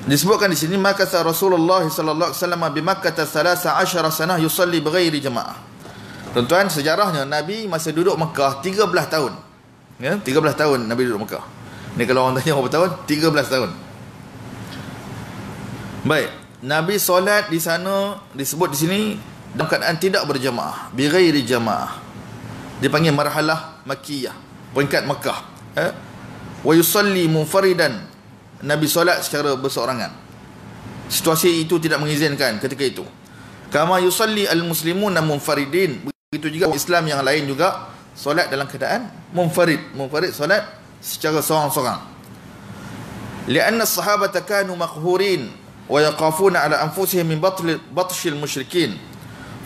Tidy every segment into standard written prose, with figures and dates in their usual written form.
Disebutkan di sini maka Rasulullah sallallahu alaihi wasallam di Makkah 13 sanah yusalli bighairi jamaah. Tuan-tuan, sejarahnya Nabi masa duduk Mekah 13 tahun. Ya, 13 tahun Nabi duduk Mekah. Ni kalau orang tanya berapa tahun? 13 tahun. Baik, Nabi solat di sana disebut di sini dalam keadaan tidak berjamaah, bighairi jamaah. Dipanggil marhalah makkiyah, peringkat Mekah. Wa yusalli munfaridan. Nabi solat secara berseorangan. Situasi itu tidak mengizinkan ketika itu. Kama yusalli al-muslimuna munfaridin. Begitu juga Islam yang lain juga solat dalam keadaan munfarid. Munfarid solat secara seorang-seorang. Lianna as-sahabata kanu maqhurin wa yaqafuna ala anfusihim min batshil musyrikin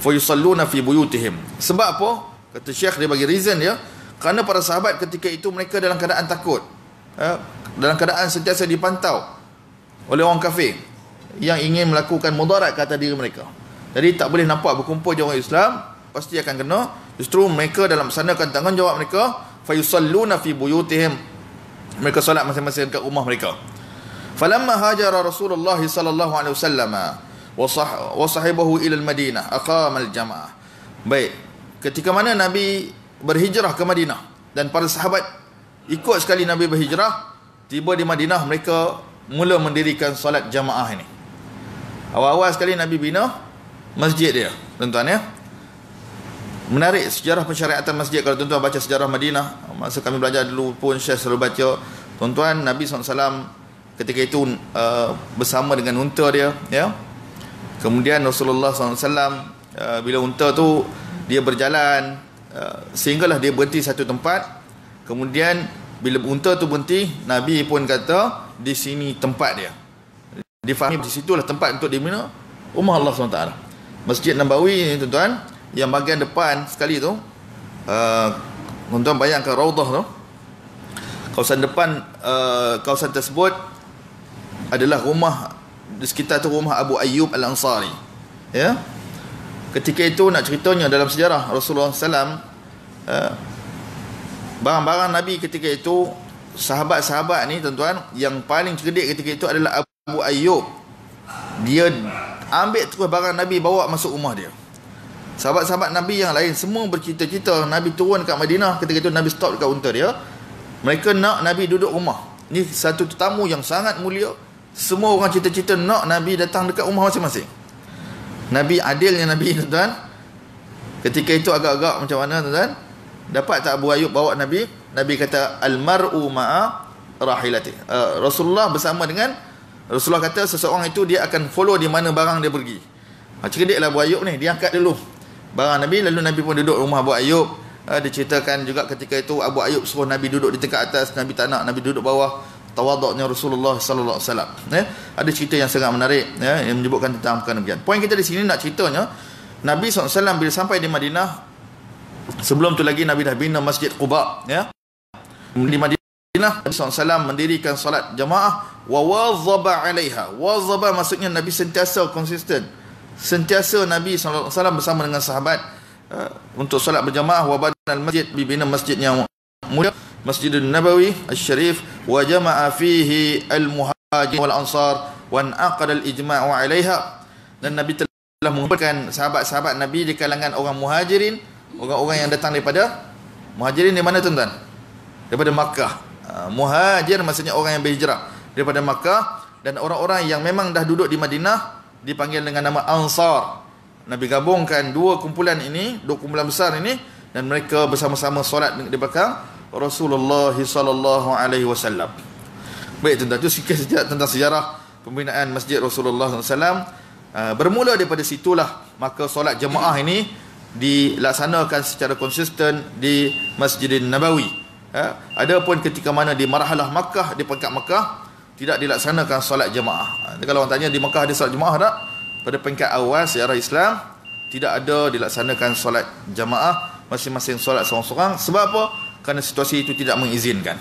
fa yusalluna fi buyutihim. Sebab apa? Kata Syekh, dia bagi reason dia, kerana para sahabat ketika itu mereka dalam keadaan takut, dalam keadaan sentiasa dipantau oleh orang kafir yang ingin melakukan mudarat ke atas diri mereka. Jadi tak boleh nampak berkumpul je orang Islam, pasti akan kena. Justru mereka dalam melaksanakan tanggungjawab mereka, fayusalluna fi buyutihim, mereka solat masing-masing kat rumah mereka. Falamma hajara Rasulullah sallallahu alaihi wasallam wa sahibahu ila al-Madinah aqama al-jamaah. Baik, ketika mana Nabi berhijrah ke Madinah dan para sahabat ikut sekali Nabi berhijrah, tiba di Madinah mereka mula mendirikan solat jamaah ini. Awal-awal sekali Nabi bina masjid dia, tuan-tuan ya. Menarik sejarah pensyariatan masjid. Kalau tuan-tuan baca sejarah Madinah, masa kami belajar dulu pun Syekh selalu baca, tuan-tuan, Nabi SAW ketika itu bersama dengan unta dia, ya. Kemudian Rasulullah SAW bila unta tu dia berjalan, sehinggalah dia berhenti satu tempat. Kemudian bila unta tu berhenti, Nabi pun kata di sini tempat dia. Difahami di situlah tempat untuk dibina rumah Allah SWT. Masjid Nabawi ni tuan-tuan, yang bahagian depan sekali tu, tuan-tuan bayangkan raudhah tu, kawasan depan, kawasan tersebut adalah rumah, di sekitar tu rumah Abu Ayyub Al-Ansari, ya. Ketika itu nak ceritanya dalam sejarah Rasulullah SAW, barang-barang Nabi ketika itu, sahabat-sahabat ni tuan-tuan, yang paling cerdik ketika itu adalah Abu Ayyub. Dia ambil terus barang Nabi, bawa masuk rumah dia. Sahabat-sahabat Nabi yang lain semua bercita-cita Nabi turun kat Madinah. Ketika itu Nabi stop dekat unta dia. Mereka nak Nabi duduk rumah. Ni satu tetamu yang sangat mulia. Semua orang cita-cita nak Nabi datang dekat rumah masing-masing. Nabi adilnya Nabi, tuan-tuan. Ketika itu agak-agak macam mana, tuan-tuan? Dapat tak Abu Ayyub bawa Nabi? Nabi kata al-mar'u ma'a rahilati. Rasulullah bersama dengan, Rasulullah kata seseorang itu dia akan follow di mana barang dia pergi. Cerdiklah Abu Ayyub ni, dia angkat dulu barang Nabi, lalu Nabi pun duduk rumah Abu Ayyub. Diceritakan juga ketika itu Abu Ayyub suruh Nabi duduk di tingkat atas, Nabi tak nak, Nabi duduk bawah. Tawaduknya Rasulullah sallallahu alaihi wasallam. Ada cerita yang sangat menarik, ya, yang menyebutkan tentang perkara demikian. Poin kita di sini nak ceritanya, Nabi SAW bila sampai di Madinah, sebelum tu lagi Nabi dah bina Masjid Quba, ya. Di Madinah Nabi SAW mendirikan salat jamaah, wa wazaba 'alaiha. Wazaba maksudnya Nabi sentiasa konsisten. Sentiasa Nabi SAW bersama dengan sahabat untuk solat berjamaah. Wa banal masjid, bibina masjid yang mulia, Masjidun Nabawi Asy-Syarif, wa jama'a fihi al-muhajirin wal ansar wa anqada al-ijma'u 'alaiha. Dan Nabi telah mengumpulkan sahabat-sahabat Nabi di kalangan orang muhajirin, orang-orang yang datang daripada muhajirin di mana tuan-tuan? Daripada Makkah. Muhajir maksudnya orang yang berhijrah daripada Makkah, dan orang-orang yang memang dah duduk di Madinah dipanggil dengan nama Ansar. Nabi gabungkan dua kumpulan ini, dua kumpulan besar ini, dan mereka bersama-sama solat di belakang Rasulullah sallallahu alaihi wasallam. Baik tuan-tuan, itu sikit tentang sejarah pembinaan Masjid Rasulullah SAW. Bermula daripada situlah maka solat jemaah ini dilaksanakan secara konsisten di Masjidin Nabawi. Adapun ketika mana di marhalah Makkah, di peringkat Makkah, tidak dilaksanakan solat jemaah. Kalau orang tanya di Makkah ada solat jemaah tak? Pada peringkat awal sejarah Islam tidak ada dilaksanakan solat jemaah, masing-masing solat seorang-seorang. Sebab apa? Kerana situasi itu tidak mengizinkan.